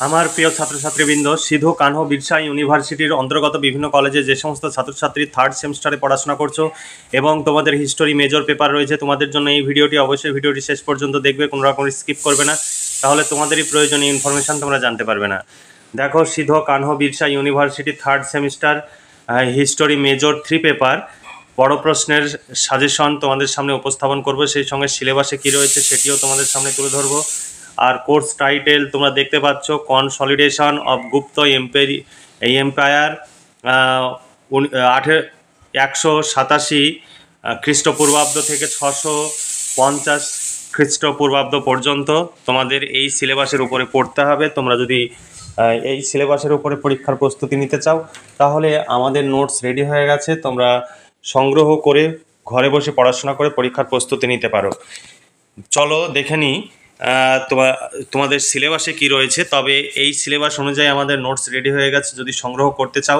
আমার প্রিয় ছাত্রছাত্রীবৃন্দ, সিধু কানহো বিরসা ইউনিভার্সিটির অন্তর্গত বিভিন্ন কলেজে যে সমস্ত ছাত্রছাত্রী থার্ড সেমিস্টারে পড়াশোনা করছো এবং তোমাদের হিস্টোরি মেজর পেপার রয়েছে, তোমাদের জন্য এই ভিডিওটি অবশ্যই ভিডিওটি শেষ পর্যন্ত দেখবে, কোনো রকম স্কিপ করবে না, তাহলে তোমাদেরই প্রয়োজনীয় ইনফরমেশান তোমরা জানতে পারবে না। দেখো, Sidhu Kanho Birsa university third semester history major 3 paper বড় প্রশ্নের সাজেশন তোমাদের সামনে উপস্থাপন করব, সেই সঙ্গে সিলেবাসে কী রয়েছে সেটিও তোমাদের সামনে তুলে ধরবো। আর কোর্স টাইটেল তোমরা দেখতে পাচ্ছ, কনসলিডেশন অফ গুপ্ত এম্পায়ার 187 খ্রিস্টপূর্বাব্দ থেকে 650 খ্রিস্টপূর্বাব্দ পর্যন্ত তোমাদের এই সিলেবাসের উপরে পড়তে হবে। তোমরা যদি এই সিলেবাসের উপরে পরীক্ষার প্রস্তুতি নিতে চাও তাহলে আমাদের নোটস রেডি হয়ে গেছে, তোমরা সংগ্রহ করে ঘরে বসে পড়াশোনা করে পরীক্ষার প্রস্তুতি নিতে পারো। চলো দেখে নিই তোমাদের সিলেবাসে কি রয়েছে। তবে এই সিলেবাস অনুযায়ী আমাদের নোটস রেডি হয়ে গেছে। যদি সংগ্রহ করতে চাও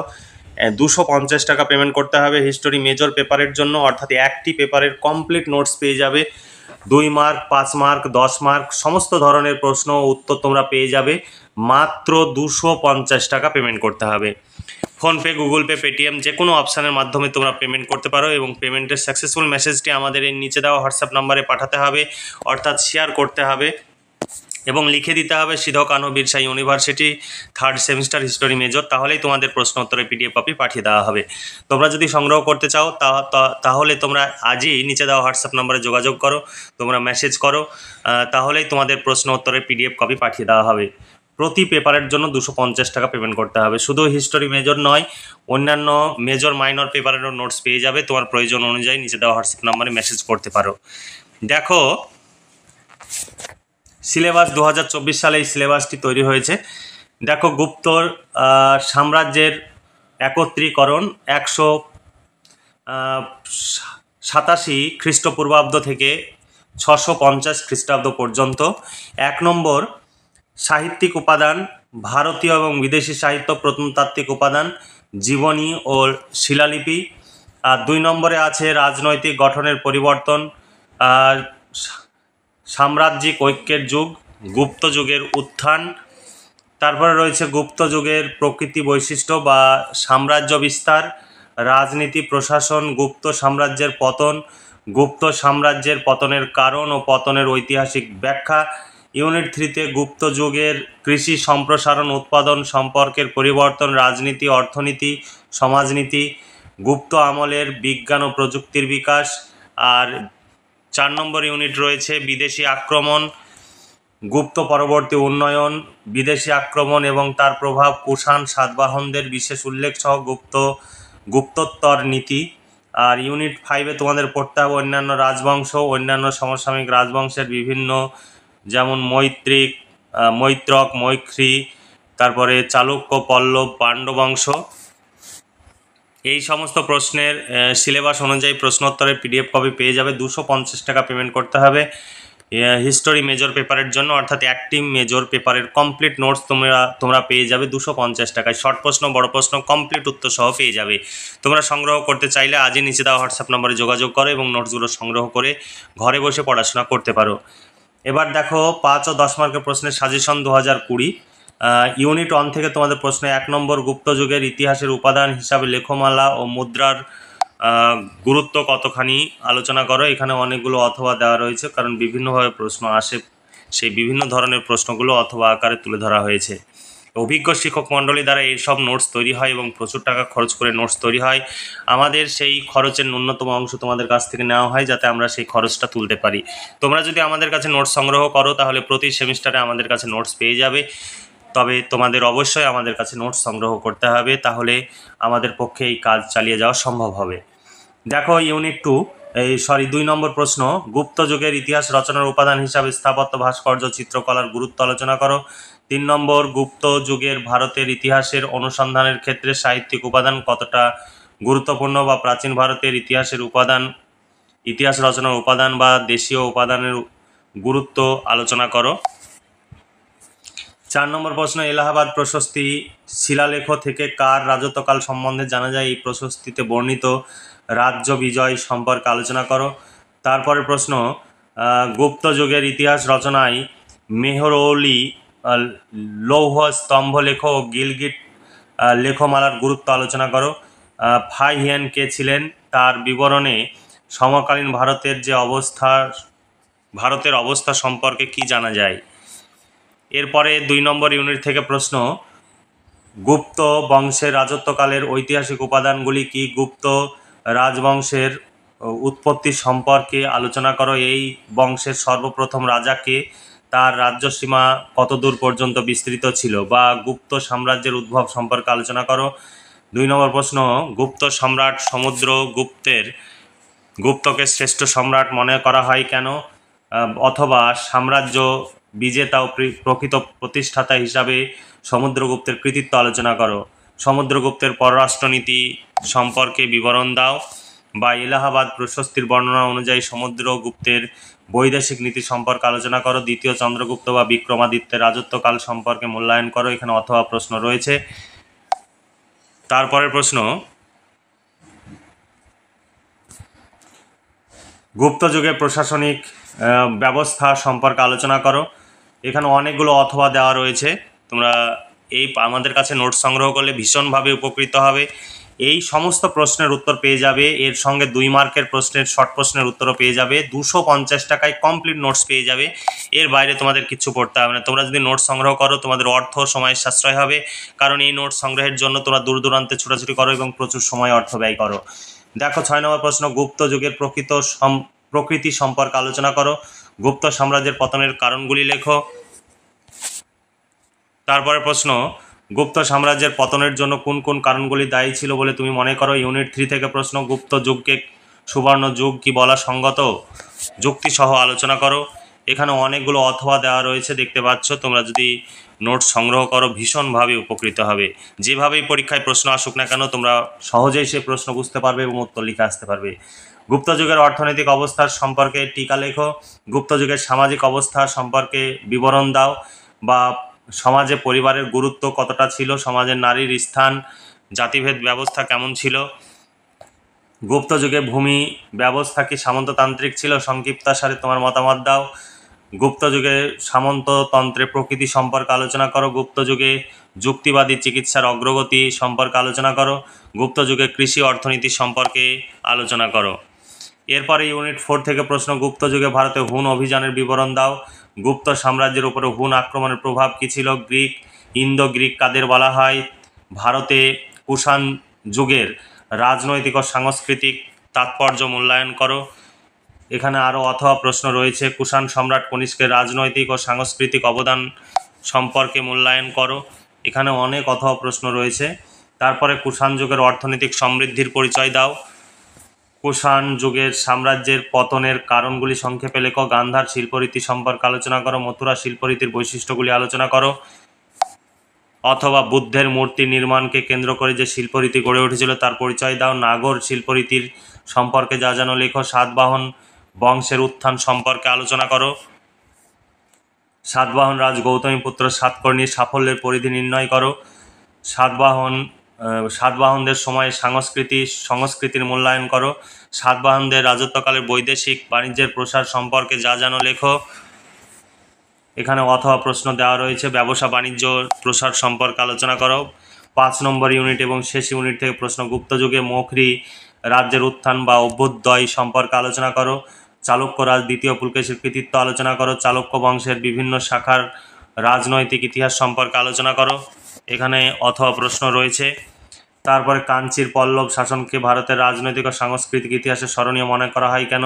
250 টাকা পেমেন্ট করতে হবে হিস্টোরি মেজর পেপারের জন্য, অর্থাৎ একটি পেপারের কমপ্লিট নোটস পেয়ে যাবে। 2 মার্ক, 5 মার্ক, 10 মার্ক সমস্ত ধরনের প্রশ্ন উত্তর তোমরা পেয়ে যাবে। মাত্র 250 টাকা পেমেন্ট করতে হবে। ফোনপে, গুগল পে, পেটিএম যে কোনো অপশানের মাধ্যমে তোমরা পেমেন্ট করতে পারো এবং পেমেন্টের সাকসেসফুল মেসেজটি আমাদের এই নিচে দেওয়া হোয়াটসঅ্যাপ নাম্বারে পাঠাতে হবে, অর্থাৎ শেয়ার করতে হবে এবং লিখে দিতে হবে Sidhu Kanho Birsa university third semester history major, তাহলেই তোমাদের প্রশ্ন উত্তরের পিডিএফ কপি পাঠিয়ে দেওয়া হবে। তোমরা যদি সংগ্রহ করতে চাও তাহলে তোমরা আজই নিচে দেওয়া হোয়াটসঅ্যাপ নম্বরে যোগাযোগ করো, তোমরা মেসেজ করো, তাহলেই তোমাদের প্রশ্ন উত্তরের পিডিএফ কপি পাঠিয়ে দেওয়া হবে। প্রতি পেপারের জন্য 250 টাকা পেমেন্ট করতে হবে। শুধু হিস্টোরি মেজর নয়, অন্যান্য মেজর মাইনর পেপারেরও নোটস পেয়ে যাবে। তোমার প্রয়োজন অনুযায়ী নিচে দেওয়া হোয়াটসঅ্যাপ নাম্বারে মেসেজ করতে পারো। দেখো, সিলেবাস 2024 সালে এই সিলেবাসটি তৈরি হয়েছে। দেখো, গুপ্ত সাম্রাজ্যের একত্রীকরণ 187 খ্রিস্টপূর্বাব্দ থেকে 650 খ্রিস্টাব্দ পর্যন্ত। 1 নম্বর, সাহিত্যিক উপাদান, ভারতীয় এবং বিদেশি সাহিত্য, প্রত্নতাত্ত্বিক উপাদান, জীবনী ও শিলালিপি। আর 2 নম্বরে আছে রাজনৈতিক গঠনের পরিবর্তন, সাম্রাজ্যিক ঐক্যের যুগ, গুপ্ত যুগের উত্থান। তারপরে রয়েছে গুপ্ত যুগের প্রকৃতি বৈশিষ্ট্য বা সাম্রাজ্য বিস্তার, রাজনীতি, প্রশাসন, গুপ্ত সাম্রাজ্যের পতন, গুপ্ত সাম্রাজ্যের পতনের কারণ ও পতনের ঐতিহাসিক ব্যাখ্যা। ইউনিট 3-তে গুপ্ত যুগের কৃষি সম্প্রসারণ, উৎপাদন, সম্পর্কের পরিবর্তন, রাজনীতি, অর্থনীতি, সমাজনীতি, গুপ্ত আমলের বিজ্ঞান ও প্রযুক্তির বিকাশ। আর 4 নম্বর ইউনিট রয়েছে বিদেশি আক্রমণ, গুপ্ত পরবর্তী উন্নয়ন, বিদেশি আক্রমণ এবং তার প্রভাব, কুষাণ সাতবাহনদের বিশেষ উল্লেখ সহ গুপ্তোত্তর নীতি। আর ইউনিট 5-এ তোমাদের পড়তে হবে অন্যান্য রাজবংশ, অন্যান্য সমসাময়িক রাজবংশের বিভিন্ন, যেমন মৈত্রক, মৈত্রী, তারপরে চালুক্য, পল্লব, পাণ্ডবংশ। এই সমস্ত প্রশ্নের সিলেবাস অনুযায়ী প্রশ্নোত্তরের পিডিএফ কপি পেয়ে যাবে। 250 টাকা পেমেন্ট করতে হবে হিস্টোরি মেজর পেপারের জন্য, অর্থাৎ একটি মেজর পেপারের কমপ্লিট নোটস তোমরা পেয়ে যাবে 250 টাকায়। শর্ট প্রশ্ন, বড় প্রশ্ন, কমপ্লিট উত্তর সহ পেয়ে যাবে। তোমরা সংগ্রহ করতে চাইলে আজই নিচে দেওয়া হোয়াটসঅ্যাপ নম্বরে যোগাযোগ করো এবং নোটসগুলো সংগ্রহ করে ঘরে বসে পড়াশোনা করতে পারো। এবার দেখো, 5 ও 10 মার্কের প্রশ্নের সাজেশন 2020। ইউনিট 1 থেকে তোমাদের প্রশ্ন 1 নম্বর, গুপ্ত যুগের ইতিহাসের উপাদান হিসাবে লেখমালা ও মুদ্রার গুরুত্ব কতখানি আলোচনা করো। এখানে অনেকগুলো অথবা দেওয়া রয়েছে, কারণ বিভিন্নভাবে প্রশ্ন আসে, সেই বিভিন্ন ধরনের প্রশ্নগুলো অথবা আকারে তুলে ধরা হয়েছে। অভিজ্ঞ শিক্ষক মণ্ডলী দ্বারা এই সব নোটস তৈরি হয় এবং প্রচুর টাকা খরচ করে নোটস তৈরি হয়। আমাদের সেই খরচের ন্যূনতম অংশ তোমাদের কাছ থেকে নেওয়া হয় যাতে আমরা সেই খরচটা তুলতে পারি। তোমরা যদি আমাদের কাছে নোটস সংগ্রহ করো তাহলে প্রতি সেমিস্টারে আমাদের কাছে নোটস পেয়ে যাবে। তবে তোমাদের অবশ্যই আমাদের কাছে নোটস সংগ্রহ করতে হবে, তাহলে আমাদের পক্ষে এই কাজ চালিয়ে যাওয়া সম্ভব হবে। দেখো, ইউনিট 2 নম্বর প্রশ্ন, গুপ্ত যুগের ইতিহাস রচনার উপাদান হিসাবে স্থাপত্য, ভাস্কর্য, চিত্রকলার গুরুত্ব আলোচনা করো। 3 নম্বর, গুপ্ত যুগের ভারতের ইতিহাসের অনুসন্ধানের ক্ষেত্রে সাহিত্যিক উপাদান কতটা গুরুত্বপূর্ণ বা প্রাচীন ভারতের ইতিহাস রচনার উপাদান বা দেশীয় উপাদানের গুরুত্ব আলোচনা করো। 4 নম্বর প্রশ্ন, এলাহাবাদ প্রশস্তি শিলালেখ থেকে কার রাজত্বকাল সম্বন্ধে জানা যায়? এই প্রশস্তিতে বর্ণিত রাজ্য বিজয় সম্পর্কে আলোচনা করো। তারপরে প্রশ্ন, গুপ্ত যুগের ইতিহাস রচনায় মেহরৌলি আহ, লৌহ স্তম্ভ লেখো ও গিলগিট লেখমালার গুরুত্ব আলোচনা করো। ফাই হিয়ান কে ছিলেন, তার বিবরণে সমকালীন ভারতের অবস্থা সম্পর্কে কি জানা যায়। এরপরে 2 নম্বর ইউনিট থেকে প্রশ্ন, গুপ্ত বংশের রাজত্বকালের ঐতিহাসিক উপাদানগুলি কি। গুপ্ত রাজবংশের উৎপত্তি সম্পর্কে আলোচনা করো। এই বংশের সর্বপ্রথম রাজাকে, তার রাজ্যসীমা কতদূর পর্যন্ত বিস্তৃত ছিল, বা গুপ্ত সাম্রাজ্যের উদ্ভব সম্পর্কে আলোচনা করো। 2 নম্বর প্রশ্ন, গুপ্ত সম্রাট গুপ্তকে শ্রেষ্ঠ সম্রাট মনে করা হয় কেন, অথবা সাম্রাজ্য বিজেতা ও প্রকৃত প্রতিষ্ঠাতা হিসাবে সমুদ্রগুপ্তের কৃতিত্ব আলোচনা করো। সমুদ্রগুপ্তের পররাষ্ট্রনীতি সম্পর্কে বিবরণ দাও, বা এলাহাবাদ প্রশস্তির বর্ণনা অনুযায়ী সমুদ্রগুপ্তের বৈদেশিক নীতি সম্পর্কে আলোচনা করো। দ্বিতীয় চন্দ্রগুপ্ত বা বিক্রমাদিত্যের রাজত্বকাল সম্পর্কে মূল্যায়ন করো। এখানে অথবা প্রশ্ন রয়েছে। তারপরের প্রশ্ন, গুপ্ত যুগের প্রশাসনিক ব্যবস্থা সম্পর্কে আলোচনা করো। এখানে অনেকগুলো অথবা দেওয়া রয়েছে, তোমরা আমাদের কাছে নোট সংগ্রহ করলে ভীষণভাবে উপকৃত হবে। এই সমস্ত প্রশ্নের উত্তর পেয়ে যাবে, এর সঙ্গে 2 মার্কের শর্ট প্রশ্নের উত্তরও পেয়ে যাবে। 250 টাকায় কমপ্লিট নোটস পেয়ে যাবে। এর বাইরে তোমাদের কিছু পড়তে হবে না। তোমরা যদি নোট সংগ্রহ করো তোমাদের অর্থ সময়ের সাশ্রয় হবে, কারণ এই নোট সংগ্রহের জন্য তোমরা দূর দূরান্তে ছোটাছুটি করো এবং প্রচুর সময় অর্থ ব্যয় করো। দেখো 6 নম্বর প্রশ্ন, গুপ্ত যুগের প্রকৃতি সম্পর্কে আলোচনা করো। গুপ্ত সাম্রাজ্যের পতনের কারণগুলি লেখো। তারপরে প্রশ্ন, গুপ্ত সাম্রাজ্যের পতনের জন্য কোন কোন কারণগুলি দায়ী ছিল বলে তুমি মনে করো। ইউনিট 3 থেকে প্রশ্ন, গুপ্ত যুগকে সুবর্ণ যুগ কি বলা সঙ্গত, যুক্তি সহ আলোচনা করো। এখানে অনেকগুলো অথবা দেওয়া রয়েছে, দেখতে পাচ্ছ। তোমরা যদি নোট সংগ্রহ করো ভীষণভাবে উপকৃত হবে। যেভাবেই পরীক্ষায় প্রশ্ন আসুক না কেন তোমরা সহজেই সে প্রশ্ন বুঝতে পারবে এবং উত্তর লিখে আসতে পারবে। গুপ্ত যুগের অর্থনৈতিক অবস্থার সম্পর্কে টিকা লেখো। গুপ্ত যুগের সামাজিক অবস্থা সম্পর্কে বিবরণ দাও, বা সমাজে পরিবারের গুরুত্ব কতটা ছিল, সমাজের নারীর স্থান, জাতিভেদ ব্যবস্থা কেমন ছিল। গুপ্ত যুগে ভূমি ব্যবস্থা কি সামন্ততান্ত্রিক ছিল, সংক্ষিপ্তাসারে তোমার মতামত দাও। গুপ্ত যুগে সামন্ততন্ত্রের প্রকৃতি সম্পর্কে আলোচনা করো। গুপ্ত যুগে যুক্তিবাদী চিকিৎসার অগ্রগতি সম্পর্কে আলোচনা করো। গুপ্ত যুগে কৃষি অর্থনীতি সম্পর্কে আলোচনা করো। এরপরে ইউনিট 4 থেকে প্রশ্ন, গুপ্ত যুগে ভারতে হুন অভিযানের বিবরণ দাও। গুপ্ত সাম্রাজ্যের উপরে হুন আক্রমণের প্রভাব কী ছিল। ইন্দো গ্রিক কাদের বলা হয়। ভারতে কুষাণ যুগের রাজনৈতিক ও সাংস্কৃতিক তাৎপর্য মূল্যায়ন করো। এখানে আরও অথবা প্রশ্ন রয়েছে। কুষাণ সম্রাট কনিষ্কের রাজনৈতিক ও সাংস্কৃতিক অবদান সম্পর্কে মূল্যায়ন করো। এখানে অনেক অথবা প্রশ্ন রয়েছে। তারপরে কুষাণ যুগের অর্থনৈতিক সমৃদ্ধির পরিচয় দাও। কুষাণ যুগের সাম্রাজ্যের পতনের কারণগুলি সংক্ষেপে লেখো। গান্ধার শিল্পরীতি সম্পর্কে আলোচনা করো। মথুরা শিল্পরীতির বৈশিষ্ট্যগুলি আলোচনা করো। অথবা বুদ্ধের মূর্তি নির্মাণকে কেন্দ্র করে যে শিল্পরীতি গড়ে উঠেছিল তার পরিচয় দাও। নাগর শিল্পরীতির সম্পর্কে যা জানো লেখো। সাতবাহন বংশের উত্থান সম্পর্কে আলোচনা করো। সাতবাহন রাজ গৌতমীপুত্র সাতকর্ণীর সাফল্যের পরিধি নির্ণয় করো। সাতবাহনদের সময়ে সংস্কৃতির মূল্যায়ন করো। সাতবাহনদের রাজত্বকালের বৈদেশিক বাণিজ্যের প্রসার সম্পর্কে যা জানো লেখো। এখানে অথবা প্রশ্ন দেওয়া রয়েছে। ব্যবসা বাণিজ্য প্রসার সম্পর্কে আলোচনা করো। 5 নম্বর ইউনিট এবং শেষ ইউনিট থেকে প্রশ্ন, গুপ্ত যুগে মৌখরী রাজ্যের উত্থান বা অভ্যুদয় সম্পর্কে আলোচনা করো। চালুক্য রাজ দ্বিতীয় পুলকেশীর কৃতিত্ব আলোচনা করো। চালুক্য বংশের বিভিন্ন শাখার রাজনৈতিক ইতিহাস সম্পর্কে আলোচনা করো। এখানে অথবা প্রশ্ন রয়েছে। তারপরে কাঞ্চির পল্লব শাসনকে ভারতের রাজনৈতিক ও সাংস্কৃতিক ইতিহাসে স্মরণীয় মনে করা হয় কেন।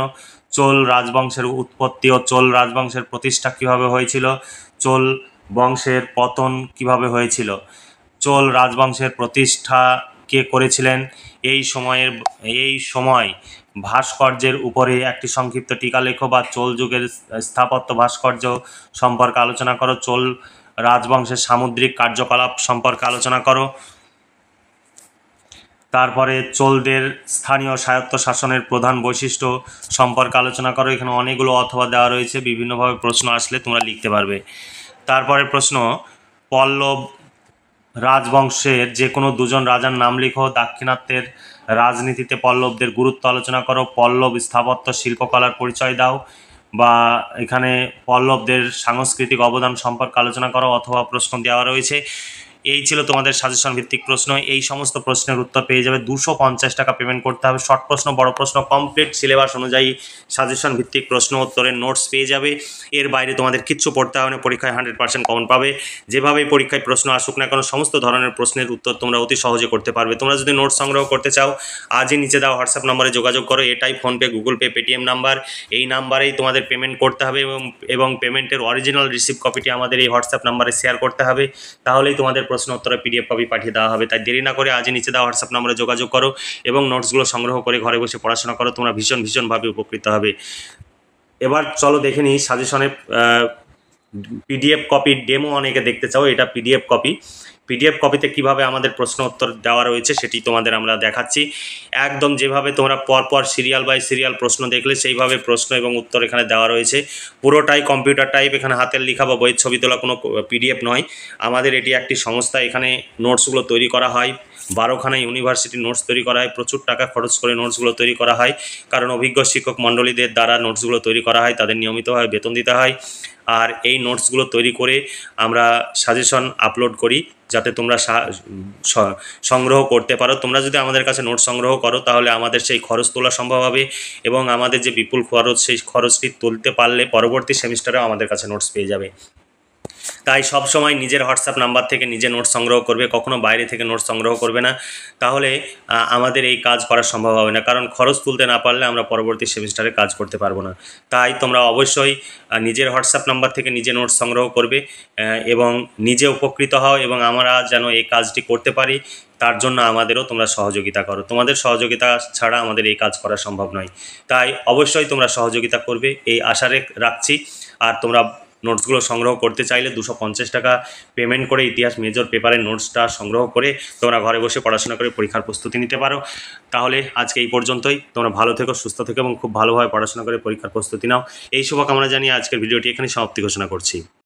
চোল রাজবংশের উৎপত্তি ও চোল রাজবংশের প্রতিষ্ঠা কিভাবে হয়েছিল। চোল বংশের পতন কিভাবে হয়েছিল। চোল রাজবংশের প্রতিষ্ঠা কে করেছিলেন। এই সময় ভাস্কর্যের উপরে একটি সংক্ষিপ্ত টিকা লেখো, বা চোল যুগের স্থাপত্য ভাস্কর্য সম্পর্কে আলোচনা করো। চোল রাজবংশের সামুদ্রিক কার্যকলাপ সম্পর্কে আলোচনা করো। তারপরে চোলদের স্থানীয় স্বায়ত্তশাসনের প্রধান বৈশিষ্ট্য সম্পর্কে আলোচনা করো। এখানে অনেকগুলো অথবা দেওয়া রয়েছে, বিভিন্নভাবে প্রশ্ন আসলে তোমরা লিখতে পারবে। তারপরে প্রশ্ন, পল্লব রাজবংশের যে কোনো 2 জন রাজার নাম লিখো। দাক্ষিণাত্যের রাজনীতিতে পল্লবদের গুরুত্ব আলোচনা করো। পল্লব স্থাপত্য শিল্পকলার পরিচয় দাও। বা এখানে পল্লবদের সাংস্কৃতিক অবদান সম্পর্কে আলোচনা করো অথবা প্রশ্ন দেওয়া রয়েছে। এই ছিল তোমাদের সাজেশন ভিত্তিক প্রশ্ন। এই সমস্ত প্রশ্নের উত্তর পেয়ে যাবে। 250 টাকা পেমেন্ট করতে হবে। শর্ট প্রশ্ন, বড় প্রশ্ন, কমপ্লিট সিলেবাস অনুযায়ী সাজেশন ভিত্তিক প্রশ্ন উত্তরের নোটস পেয়ে যাবে। এর বাইরে তোমাদের কিচ্ছু পড়তে হবে না। পরীক্ষায় 100% কমন পাবে। যেভাবেই পরীক্ষায় প্রশ্ন আসুক না কেন, সমস্ত ধরনের প্রশ্নের উত্তর তোমরা অতি সহজে করতে পারবে। তোমরা যদি নোটস সংগ্রহ করতে চাও, আজই নিচে দেওয়া হোয়াটসঅ্যাপ নম্বরে যোগাযোগ করো। এটাই PhonePe, Google pay, Paytm number. এই নাম্বারেই তোমাদের পেমেন্ট করতে হবে এবং পেমেন্টের অরিজিনাল রিসিপ্ট কপিটি আমাদের এই হোয়াটসঅ্যাপ নাম্বারে শেয়ার করতে হবে। তাহলেই তোমাদের প্রশ্ন উত্তরে PDF কপি পাঠিয়ে দেওয়া হবে। তাই দেরি না করে আজই নিচে দেওয়া হোয়াটসঅ্যাপ নম্বরে যোগাযোগ করো এবং নোটসগুলো সংগ্রহ করে ঘরে বসে পড়াশোনা করো। তোমরা ভীষণভাবে উপকৃত হবে। এবার চলো দেখে নিই সাজেশনে PDF কপি ডেমো অনেকে দেখতে চাও। এটা PDF কপিতে কিভাবে আমাদের প্রশ্ন উত্তর দেওয়া রয়েছে সেটি তোমাদের আমরা দেখাচ্ছি। একদম যেভাবে তোমরা পরপর সিরিয়াল বাই সিরিয়াল প্রশ্ন দেখলে সেইভাবে প্রশ্ন এবং উত্তর এখানে দেওয়া রয়েছে। পুরোটাই কম্পিউটার টাইপ। এখানে হাতের লেখা বা বইয়ের ছবি তোলা কোনো PDF নয়। আমাদের এটি একটি সংস্থা। এখানে নোটসগুলো তৈরি করা হয়। 12খানা ইউনিভার্সিটি নোটস তৈরি করা হয়। প্রচুর টাকা খরচ করে নোটসগুলো তৈরি করা হয়, কারণ অভিজ্ঞ শিক্ষক মণ্ডলীদের দ্বারা নোটসগুলো তৈরি করা হয়। তাদের নিয়মিতভাবে বেতন দিতে হয়। আর এই নোটসগুলো তৈরি করে আমরা সাজেশন আপলোড করি যাতে তোমরা সংগ্রহ করতে পারো। তোমরা যদি আমাদের কাছে নোটস সংগ্রহ করো তাহলে আমাদের সেই খরচ তোলা সম্ভব হবে এবং আমাদের যে বিপুল খরচ, সেই খরচটি তুলতে পারলে পরবর্তী সেমিস্টারেও আমাদের কাছে নোটস পেয়ে যাবে। তাই সব সময় নিজের হোয়াটসঅ্যাপ নাম্বার থেকে নিজে নোটস সংগ্রহ করবে, কখনো বাইরে থেকে নোটস সংগ্রহ করবে না। তাহলে আমাদের এই কাজ করা সম্ভব হবে না, কারণ খরচ তুলতে না পারলে আমরা পরবর্তী সেমিস্টারে কাজ করতে পারবো না। তাই তোমরা অবশ্যই নিজের হোয়াটসঅ্যাপ নাম্বার থেকে নিজে নোটস সংগ্রহ করবে এবং নিজে উপকৃত হও এবং আমরা যেন এই কাজটি করতে পারি তার জন্য আমাদেরও তোমরা সহযোগিতা করো। তোমাদের সহযোগিতা ছাড়া আমাদের এই কাজ করা সম্ভব নয়। তাই অবশ্যই তোমরা সহযোগিতা করবে এই আশা রাখছি। আর তোমরা নোটসগুলো সংগ্রহ করতে চাইলে 250 টাকা পেমেন্ট করে ইতিহাস মেজর পেপারের নোটসটা সংগ্রহ করে তোমরা ঘরে বসে পড়াশোনা করে পরীক্ষার প্রস্তুতি নিতে পারো। তাহলে আজকে এই পর্যন্তই। তোমরা ভালো থেকো, সুস্থ থেকো এবং খুব ভালোভাবে পড়াশোনা করে পরীক্ষার প্রস্তুতি নাও। এই শুভকামনা জানিয়ে আজকের ভিডিওটি এখানে সমাপ্তি ঘোষণা করছি।